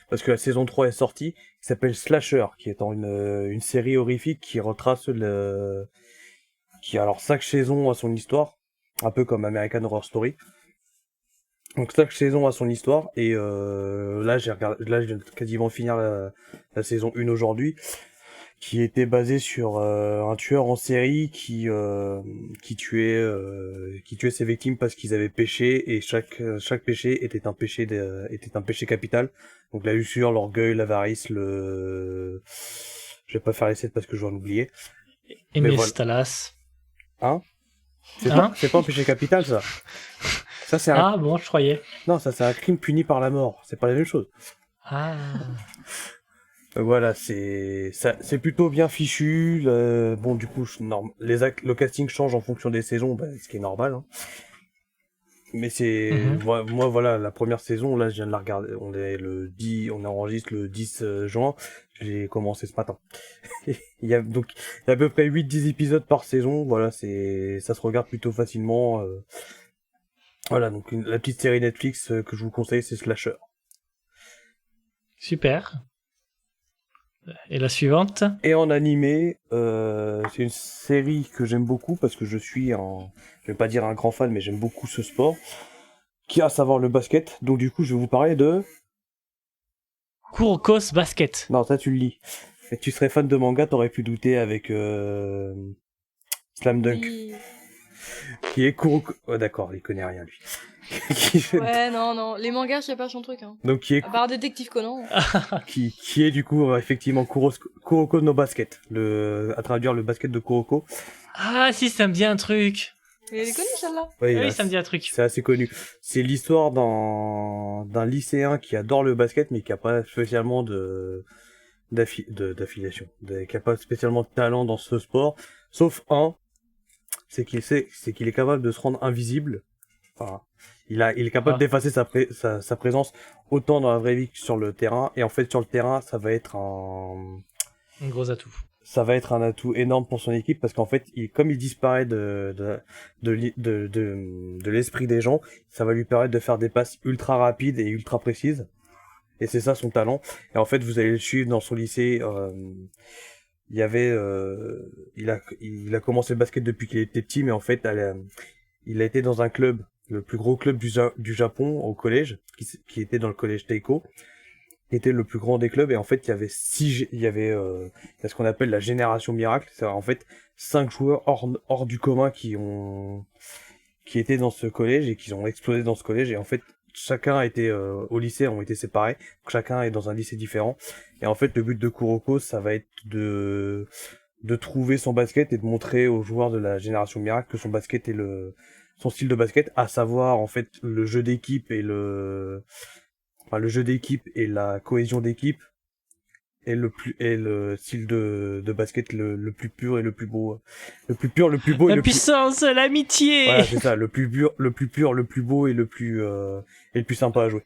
parce que la saison 3 est sortie, qui s'appelle Slasher, qui est une série horrifique qui retrace qui alors chaque saison a son histoire, un peu comme American Horror Story. Donc chaque saison a son histoire, et là je viens de quasiment finir la saison 1 aujourd'hui, qui était basée sur un tueur en série qui tuait ses victimes parce qu'ils avaient péché, et chaque péché était un péché capital. Donc la luxure, l'orgueil, l'avarice, je vais pas faire les 7 parce que je vais en oublier. Et Mais mes voilà. Stalas. Hein? Hein? C'est pas un péché capital, ça. Ça c'est Ah bon, je croyais. Non, ça c'est un crime puni par la mort. C'est pas la même chose. Ah. Voilà, c'est plutôt bien fichu. Bon, du coup, le casting change en fonction des saisons, ce qui est normal. Hein. Mais moi, voilà, la première saison, là, je viens de la regarder. On enregistre le 10 juin. J'ai commencé ce matin. Il y a à peu près 8-10 épisodes par saison. Voilà, ça se regarde plutôt facilement. Voilà, donc la petite série Netflix que je vous conseille, c'est Slasher. Super. Et la suivante? Et en animé, c'est une série que j'aime beaucoup parce que je vais pas dire un grand fan, mais j'aime beaucoup ce sport, qui a à savoir le basket. Donc du coup, je vais vous parler de... Kuroko's Basket. Non, ça tu le lis. Et tu serais fan de manga, t'aurais pu douter avec Slam Dunk, Oui. qui est Kuroko... Oh d'accord, il connaît rien lui. Ouais, non, les mangas, c'est pas son truc. Hein. Donc qui est À part Détective Conan. qui est du coup effectivement Kuroko no Basket, à traduire le basket de Kuroko. Ah si, ça me dit un truc. Elle est connue celle-là. Ouais, Ah oui, ça me dit un truc. c'est assez connu. C'est l'histoire d'un lycéen qui adore le basket, mais qui a pas spécialement d'affiliation, qui a pas spécialement de talent dans ce sport, sauf c'est qu'il est capable de se rendre invisible. Enfin, il est capable d'effacer sa présence autant dans la vraie vie que sur le terrain, et en fait sur le terrain, ça va être Un gros atout. ça va être un atout énorme pour son équipe, parce qu'en fait, comme il disparaît de l'esprit des gens, ça va lui permettre de faire des passes ultra rapides et ultra précises. Et c'est ça son talent. Et en fait, vous allez le suivre dans son lycée. Il a commencé le basket depuis qu'il était petit, mais en fait, il a été dans un club, le plus gros club du Japon au collège, qui était dans le collège Teiko, qui était le plus grand des clubs. Et en fait, il y avait ce qu'on appelle la génération miracle. C'est en fait 5 joueurs hors du commun qui étaient dans ce collège et qui ont explosé dans ce collège. Et en fait, chacun a été au lycée, ont été séparés. Chacun est dans un lycée différent. Et en fait, le but de Kuroko, ça va être de trouver son basket et de montrer aux joueurs de la génération miracle que son basket est son style de basket, à savoir en fait le jeu d'équipe et le jeu d'équipe et la cohésion d'équipe et le style de basket le plus pur et le plus beau, le plus pur, le plus beau et La le plus puissance, l'amitié. voilà, c'est ça, le plus pur, le plus beau et le plus sympa à jouer.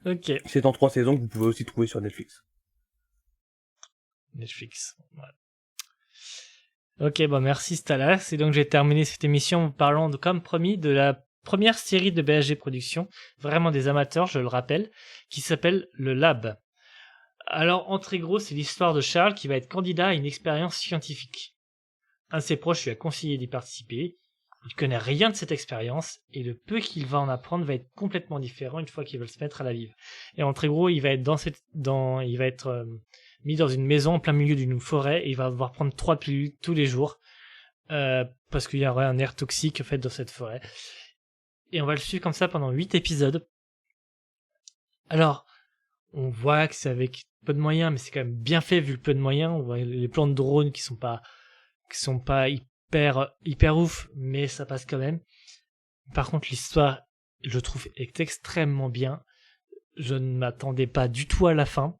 Ok. C'est en 3 saisons que vous pouvez aussi trouver sur Netflix. Netflix. Ouais. Ok, bon, merci Stalas. Et donc j'ai terminé cette émission en parlant, comme promis, de la première série de BSG Productions, vraiment des amateurs, je le rappelle, qui s'appelle Le Lab. Alors, en très gros, c'est l'histoire de Charles qui va être candidat à une expérience scientifique. Un de ses proches lui a conseillé d'y participer. Il ne connaît rien de cette expérience, et le peu qu'il va en apprendre va être complètement différent une fois qu'il va se mettre à la vivre. Et en très gros, il va être mis dans une maison en plein milieu d'une forêt, et il va devoir prendre 3 pilules tous les jours, parce qu'il y aurait un air toxique en fait dans cette forêt. Et on va le suivre comme ça pendant 8 épisodes. Alors, on voit que c'est avec peu de moyens, mais c'est quand même bien fait vu le peu de moyens. On voit les plans de drone qui sont pas hyper ouf, mais ça passe quand même. Par contre, l'histoire, je trouve, est extrêmement bien. Je ne m'attendais pas du tout à la fin.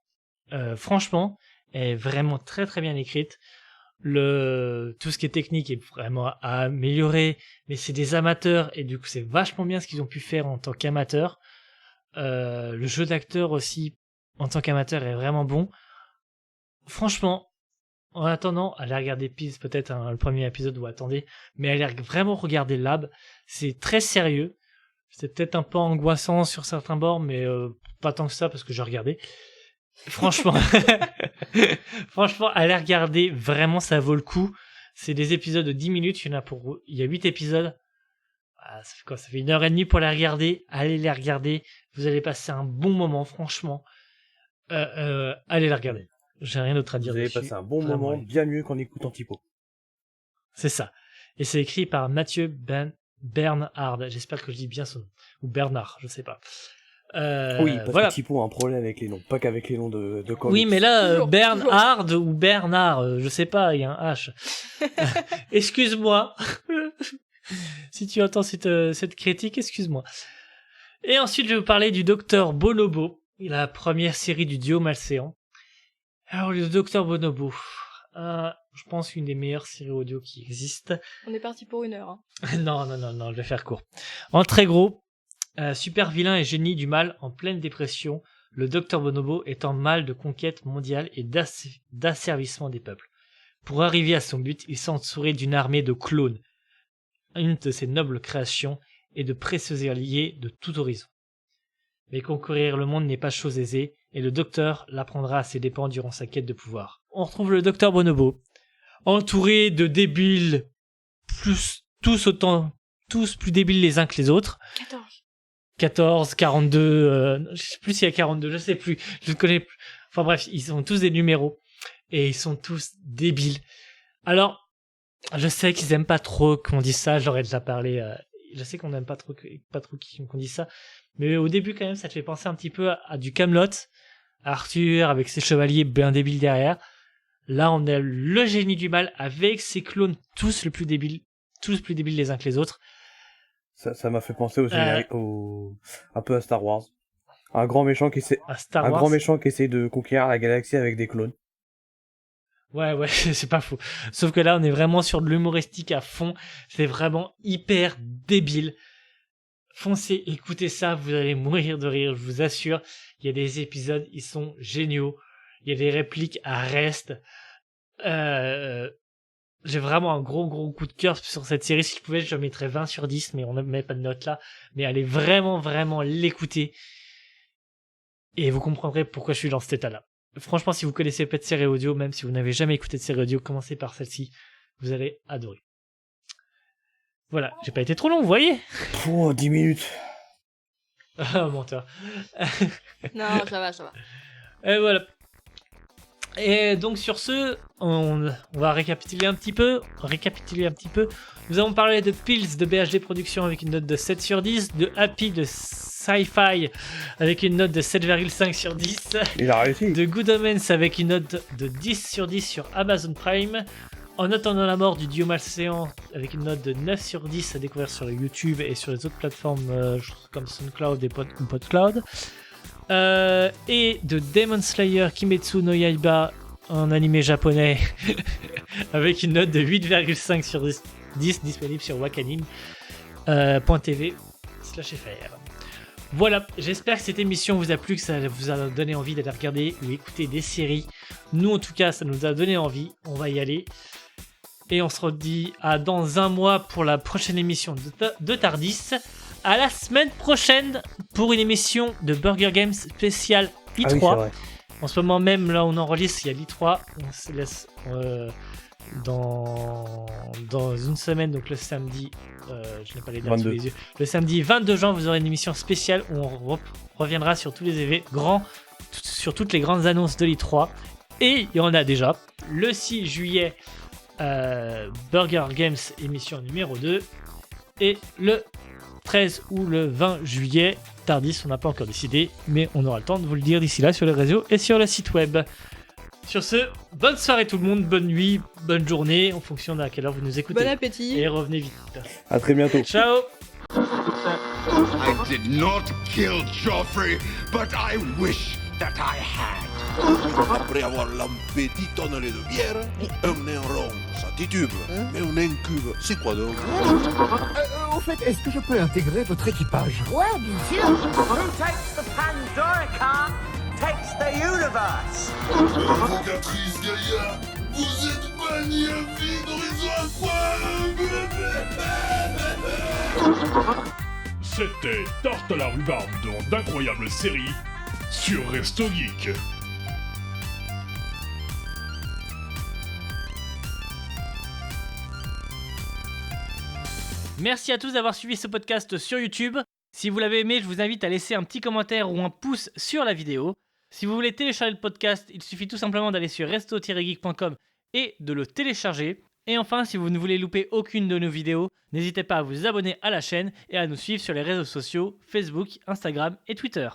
Franchement, elle est vraiment très très bien écrite. Tout ce qui est technique est vraiment à améliorer, mais c'est des amateurs et du coup c'est vachement bien ce qu'ils ont pu faire en tant qu'amateurs. Le jeu d'acteur aussi en tant qu'amateur est vraiment bon. Franchement, en attendant, allez regarder Peace, peut-être le premier épisode ou attendez, mais allez vraiment regarder Lab. C'est très sérieux. C'est peut-être un peu angoissant sur certains bords, mais pas tant que ça parce que j'ai regardé. Franchement, franchement, allez regarder, vraiment ça vaut le coup. C'est des épisodes de 10 minutes, il y a 8 épisodes. Ça fait quoi? Ça fait 1h30 pour les regarder. Allez les regarder, vous allez passer un bon moment, franchement. Allez les regarder. J'ai rien d'autre à dire. Vous allez dessus. passer un bon Vraiment, moment, bien mieux qu'en écoutant Tipo. C'est ça. Et c'est écrit par Mathieu Bernhard. J'espère que je dis bien son nom. Ou Bernard, je sais pas. Oui, parce voilà. que Tipo a un problème avec les noms, pas qu'avec les noms de comics. Oui, mais là, Toujours, Bernhard ou Bernard, je sais pas, il y a un H. Excuse-moi. Si tu entends cette critique, excuse-moi. Et ensuite, je vais vous parler du Docteur Bonobo, la première série du duo Malséant. Alors, le Docteur Bonobo, je pense une des meilleures séries audio qui existent. On est parti pour 1 heure. Hein. Non, je vais faire court. En très gros, super vilain et génie du mal en pleine dépression, le Docteur Bonobo est en mal de conquête mondiale et d'asservissement des peuples. Pour arriver à son but, il s'est entouré d'une armée de clones. Une de ses nobles créations est de précieux alliés de tout horizon. Mais conquérir le monde n'est pas chose aisée, et le Docteur l'apprendra à ses dépens durant sa quête de pouvoir. On retrouve le Docteur Bonobo, entouré de débiles, tous plus débiles les uns que les autres. 14, 42, je sais plus s'il y a 42, je sais plus, je ne connais plus. Enfin bref, ils ont tous des numéros, et ils sont tous débiles. Alors, je sais qu'ils aiment pas trop qu'on dise ça, j'aurais déjà parlé, je sais qu'on n'aime pas trop qu'on dise ça, mais au début quand même ça te fait penser un petit peu à du Camelot, Arthur avec ses chevaliers bien débiles derrière. Là on a le génie du mal avec ses clones tous plus débiles les uns que les autres. Ça m'a fait penser un peu à Star Wars. Un grand méchant qui essaie de conquérir la galaxie avec des clones. Ouais, c'est pas faux. Sauf que là, on est vraiment sur de l'humoristique à fond. C'est vraiment hyper débile. Foncez, écoutez ça, vous allez mourir de rire, je vous assure. Il y a des épisodes, ils sont géniaux. Il y a des répliques à reste. J'ai vraiment un gros coup de cœur sur cette série. Si je pouvais, je mettrais 20 sur 10, mais on ne met pas de note là. Mais allez vraiment l'écouter. Et vous comprendrez pourquoi je suis dans cet état-là. Franchement, si vous connaissez pas de série audio, même si vous n'avez jamais écouté de série audio, commencez par celle-ci. Vous allez adorer. Voilà, j'ai pas été trop long, vous voyez? Oh, 10 minutes. Ah, menteur. Non, ça va. Et voilà. Et donc sur ce, on va récapituler un petit peu. Nous avons parlé de Pills de BHD Productions avec une note de 7 sur 10, de Happy de Sci-Fi avec une note de 7,5 sur 10, Il a réussi. de Good Omens avec une note de 10 sur 10 sur Amazon Prime, En attendant la mort du dieu malséant avec une note de 9 sur 10 à découvrir sur YouTube et sur les autres plateformes comme SoundCloud et PodCloud. Et de Demon Slayer Kimetsu no Yaiba en animé japonais avec une note de 8,5 sur 10 disponible sur wakanim.tv/fr. Voilà, j'espère que cette émission vous a plu, que ça vous a donné envie d'aller regarder ou écouter des séries. Nous en tout cas, ça nous a donné envie, on va y aller. Et on se redit à dans un mois pour la prochaine émission de Tardis. À la semaine prochaine pour une émission de Burger Games spéciale I3. Ah oui, c'est vrai. En ce moment même, là on enregistre, il y a l'I3. On se laisse dans une semaine, donc le samedi, je n'ai pas les dates sous 22. les yeux. Le samedi 22 juin, vous aurez une émission spéciale où on reviendra sur tous les événements sur toutes les grandes annonces de l'I3. Et il y en a déjà. Le 6 juillet, Burger Games émission numéro 2. Et le 13 ou le 20 juillet, Tardis, on n'a pas encore décidé, mais on aura le temps de vous le dire d'ici là sur les réseaux et sur le site web. Sur ce, bonne soirée tout le monde, bonne nuit, bonne journée, en fonction de à quelle heure vous nous écoutez. Bon appétit. Et revenez vite. À très bientôt. Ciao. I did not kill Joffrey, but I wish that I had. Après avoir lampé 10 tonnes de bière, un nain rond, ça titube. Mais un nain cube, c'est quoi donc? Au fait, est-ce que je peux intégrer votre équipage? Ouais, bien sûr. Who takes the Pandora car takes the universe. Invocatrice Gaïa, vous êtes magnifique d'horizon à C'était Tarte à la rhubarbe dans d'incroyables séries sur Resto Geek. Merci à tous d'avoir suivi ce podcast sur YouTube. Si vous l'avez aimé, je vous invite à laisser un petit commentaire ou un pouce sur la vidéo. Si vous voulez télécharger le podcast, il suffit tout simplement d'aller sur resto-geek.com et de le télécharger. Et enfin, si vous ne voulez louper aucune de nos vidéos, n'hésitez pas à vous abonner à la chaîne et à nous suivre sur les réseaux sociaux Facebook, Instagram et Twitter.